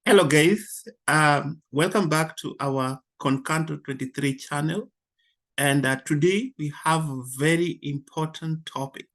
Hello, guys. Welcome back to our Concanto 23 channel. And today we have a very important topic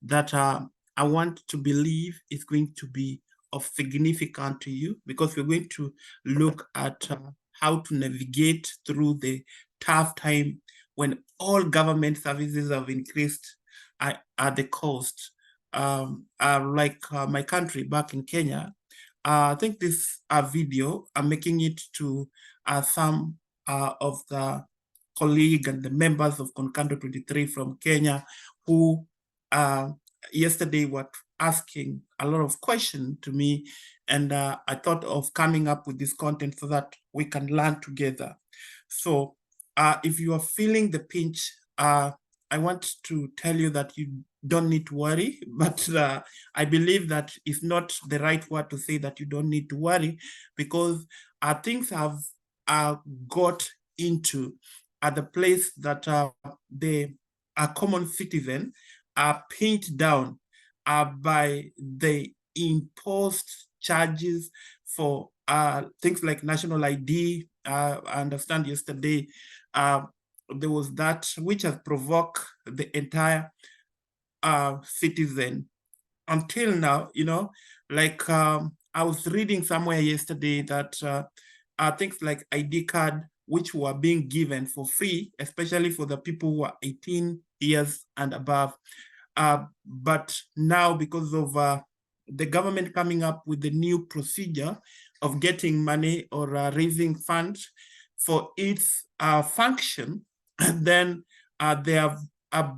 that I want to believe is going to be of significance to you because we're going to look at how to navigate through the tough time when all government services have increased at the cost. Like my country back in Kenya, I think this video, I'm making it to some of the colleague and the members of Concanto 23 from Kenya who yesterday were asking a lot of questions to me, and I thought of coming up with this content so that we can learn together. So if you are feeling the pinch, I want to tell you that you don't need to worry, but I believe that it's not the right word to say that you don't need to worry because things have got into at the place that the common citizen are pinned down by the imposed charges for things like national ID. I understand yesterday there was that which has provoked the entire citizen until now, like I was reading somewhere yesterday that things like ID card, which were being given for free, especially for the people who are 18 years and above. But now, because of the government coming up with the new procedure of getting money or raising funds for its function, then they have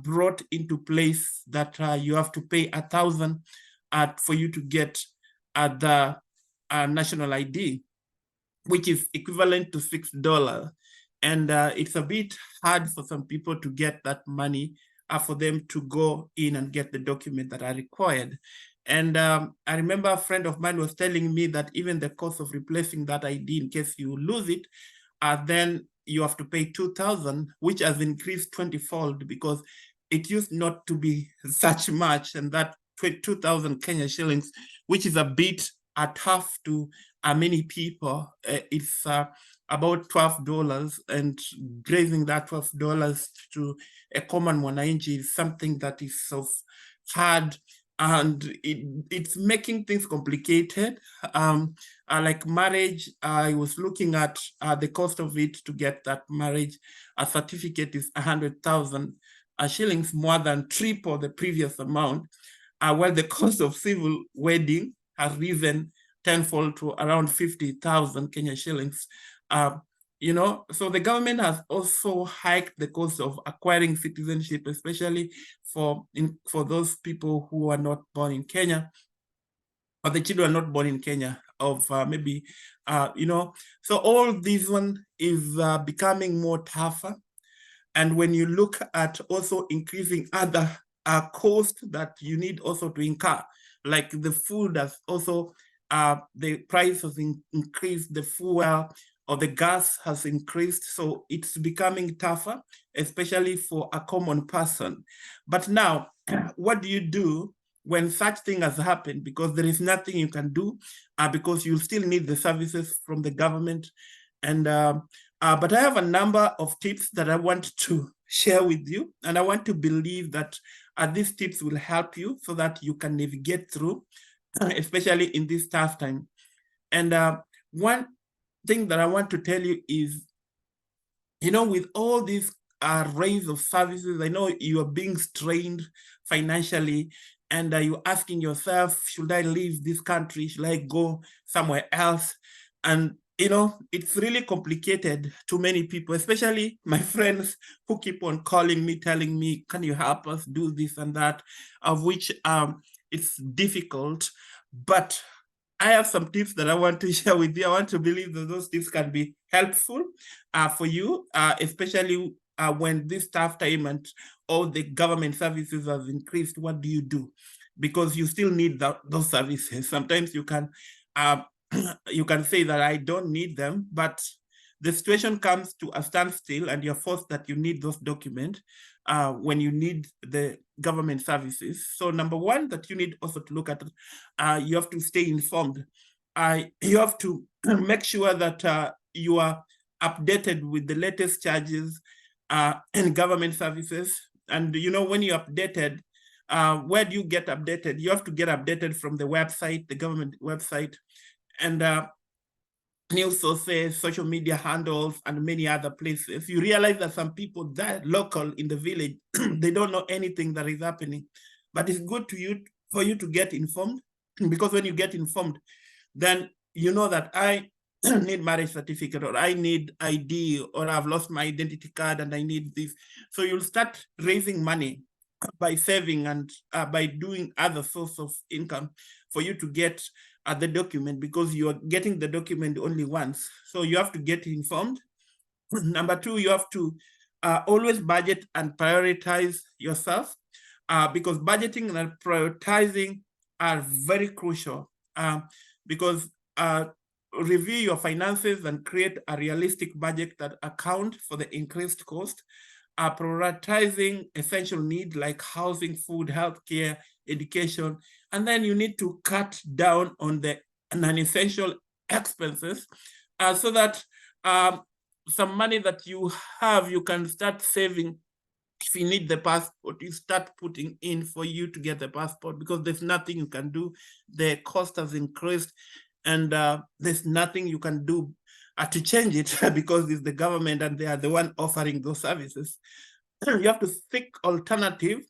brought into place that you have to pay 1,000 for you to get the national ID, which is equivalent to $6. And it's a bit hard for some people to get that money for them to go in and get the document that are required. And I remember a friend of mine was telling me that even the cost of replacing that ID in case you lose it, then you have to pay 2,000, which has increased 20-fold because it used not to be such much, and that 2,000 Kenya shillings, which is a bit tough to many people. It's about $12, and raising that $12 to a common mwananchi is something that is so hard, and it's making things complicated. Like marriage, I was looking at the cost of it to get that marriage. A certificate is 100,000 shillings, more than triple the previous amount, while the cost of civil wedding has risen tenfold to around 50,000 Kenya shillings. So the government has also hiked the cost of acquiring citizenship, especially for those people who are not born in Kenya, or the children are not born in Kenya, of maybe, so all this one is becoming more tougher. And when you look at also increasing other costs that you need also to incur, like the food has also, the price has increased, the fuel or the gas has increased. So it's becoming tougher, especially for a common person. But now, what do you do when such thing has happened? Because there is nothing you can do because you still need the services from the government. And but I have a number of tips that I want to share with you, and I want to believe that these tips will help you so that you can navigate through, especially in this tough time. And one thing that I want to tell you is, with all these range of services, I know you are being strained financially, and you're asking yourself, should I leave this country? Should I go somewhere else? And it's really complicated to many people, especially my friends who keep on calling me, telling me, can you help us do this and that, of which it's difficult. But I have some tips that I want to share with you. I want to believe that those tips can be helpful for you, especially when this tough time and all the government services have increased. What do you do? Because you still need those services. Sometimes you can you can say that I don't need them, but the situation comes to a standstill and you're forced that you need those documents when you need the government services. So number one that you need also to look at, you have to stay informed. you have to make sure that you are updated with the latest charges and government services. And when you're updated, where do you get updated? You have to get updated from the website, the government website, and news sources, social media handles, and many other places. You realize that some people that local in the village, they don't know anything that is happening. But it's good for you to get informed, because when you get informed, then you know that I need marriage certificate, or I need ID, or I've lost my identity card and I need this. So you'll start raising money by saving and by doing other source of income for you to get the document, because you are getting the document only once. So you have to get informed. Number two, you have to always budget and prioritize yourself, because budgeting and prioritizing are very crucial, because review your finances and create a realistic budget that account for the increased cost, prioritizing essential needs like housing, food, healthcare, education, and then you need to cut down on the non-essential expenses, so that some money that you have, you can start saving. If you need the passport, you start putting in for you to get the passport, because there's nothing you can do. The cost has increased, and there's nothing you can do to change it, because it's the government and they are the one offering those services. You have to seek alternative.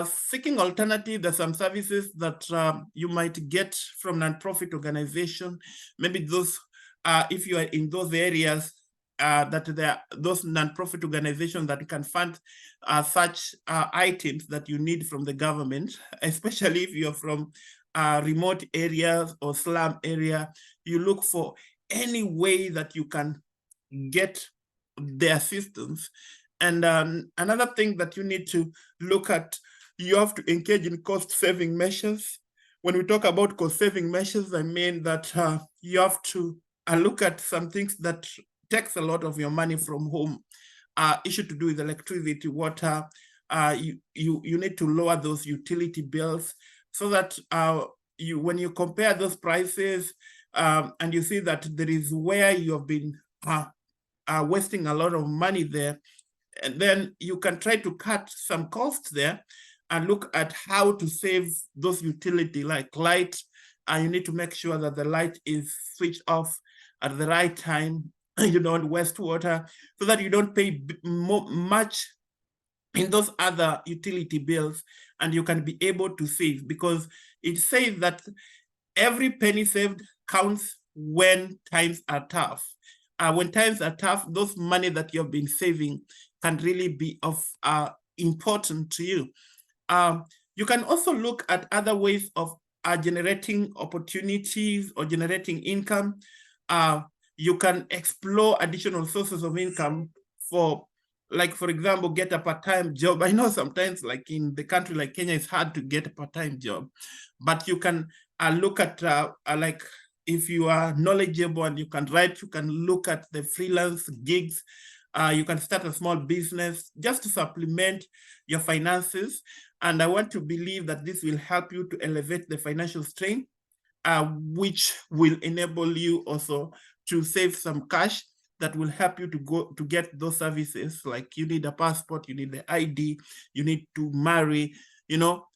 Seeking alternative, there's some services that you might get from nonprofit organization. Maybe those, if you are in those areas, that there are those nonprofit organizations that can fund such items that you need from the government, especially if you're from remote areas or slum area. You look for any way that you can get the assistance. And another thing that you need to look at, you have to engage in cost-saving measures. When we talk about cost-saving measures, I mean that you have to look at some things that takes a lot of your money from home. Issue to do with electricity, water. You need to lower those utility bills, so that when you compare those prices, and you see that there is where you have been wasting a lot of money there, and then you can try to cut some costs there and look at how to save those utility, like light. You need to make sure that the light is switched off at the right time. You don't waste water, so that you don't pay much in those other utility bills, and you can be able to save, because it says that every penny saved counts when times are tough. When times are tough, those money that you've been saving can really be of important to you. You can also look at other ways of generating opportunities or generating income. You can explore additional sources of income for example, get a part-time job. I know sometimes, like in the country like Kenya, it's hard to get a part-time job, but you can look at like, if you are knowledgeable and you can write, you can look at the freelance gigs. You can start a small business just to supplement your finances. And I want to believe that this will help you to elevate the financial strain, which will enable you also to save some cash that will help you to get those services. Like, you need a passport, you need the ID, you need to marry,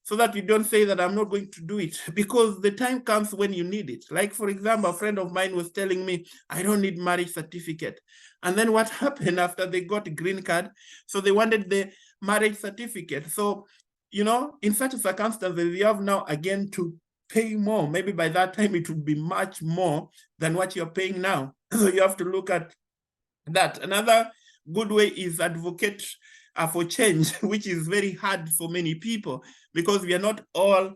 so that you don't say that I'm not going to do it, because the time comes when you need it. Like, for example, a friend of mine was telling me, I don't need marriage certificate. And then what happened after they got a green card? So they wanted the marriage certificate. So, in such circumstances, you have now again to pay more. Maybe by that time it will be much more than what you're paying now. So you have to look at that. Another good way is advocate for change, which is very hard for many people, because we are not all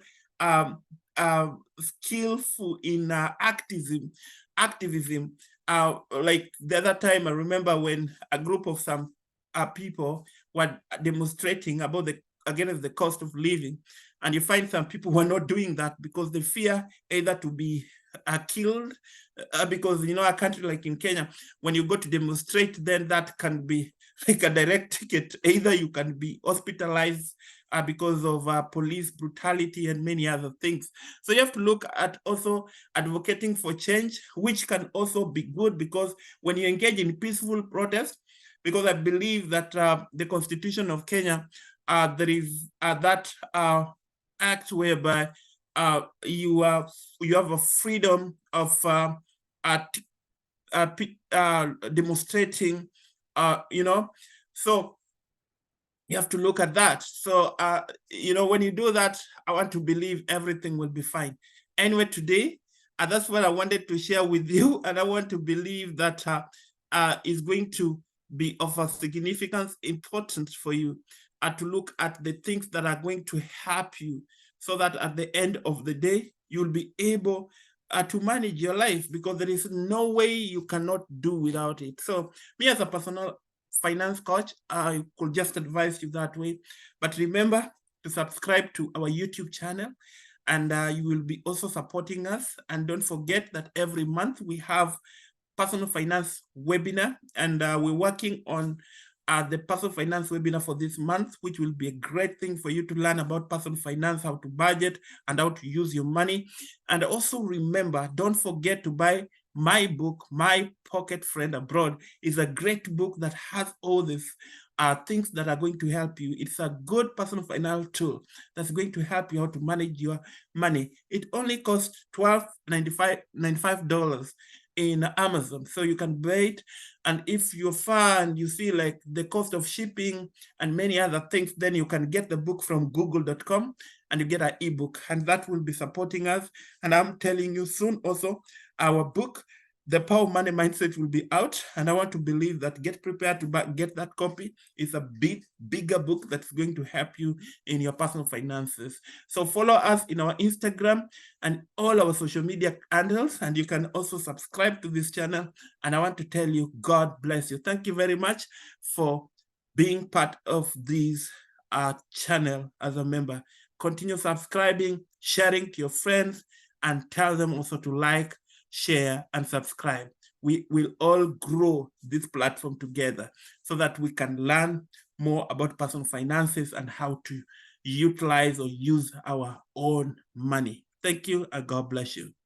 skillful in activism. Like the other time, I remember when a group of some people were demonstrating against the cost of living, and you find some people who are not doing that because they fear either to be killed, because a country like in Kenya, when you go to demonstrate, then that can be like a direct ticket. Either you can be hospitalized because of police brutality and many other things. So you have to look at also advocating for change, which can also be good, because when you engage in peaceful protest, because I believe that the Constitution of Kenya, there is that act whereby you have a freedom of demonstrating, so you have to look at that. So, when you do that, I want to believe everything will be fine. Anyway, today, that's what I wanted to share with you. And I want to believe that is going to be of a significance, importance for you to look at the things that are going to help you, so that at the end of the day, you'll be able to manage your life, because there is no way you cannot do without it. So me as a personal finance coach, I could just advise you that way. But remember to subscribe to our YouTube channel, and you will be also supporting us. And don't forget that every month we have personal finance webinar, and we're working on the personal finance webinar for this month, which will be a great thing for you to learn about personal finance, how to budget and how to use your money. And also remember, don't forget to buy my book, My Pocket Friend Abroad. Is a great book that has all these things that are going to help you. It's a good personal finance tool that's going to help you how to manage your money. It only costs $95 in Amazon, so you can buy it. And if you're far and you see like the cost of shipping and many other things, then you can get the book from google.com and you get an ebook, and that will be supporting us. And I'm telling you, soon also our book, The Power of Money Mindset, will be out, and I want to believe that get prepared to get that copy. It's a bigger book that's going to help you in your personal finances. So follow us in our Instagram and all our social media handles, and you can also subscribe to this channel. And I want to tell you, God bless you. Thank you very much for being part of this channel as a member. Continue subscribing, sharing to your friends, and tell them also to like, share, and subscribe. We will all grow this platform together so that we can learn more about personal finances and how to utilize or use our own money. Thank you, and God bless you.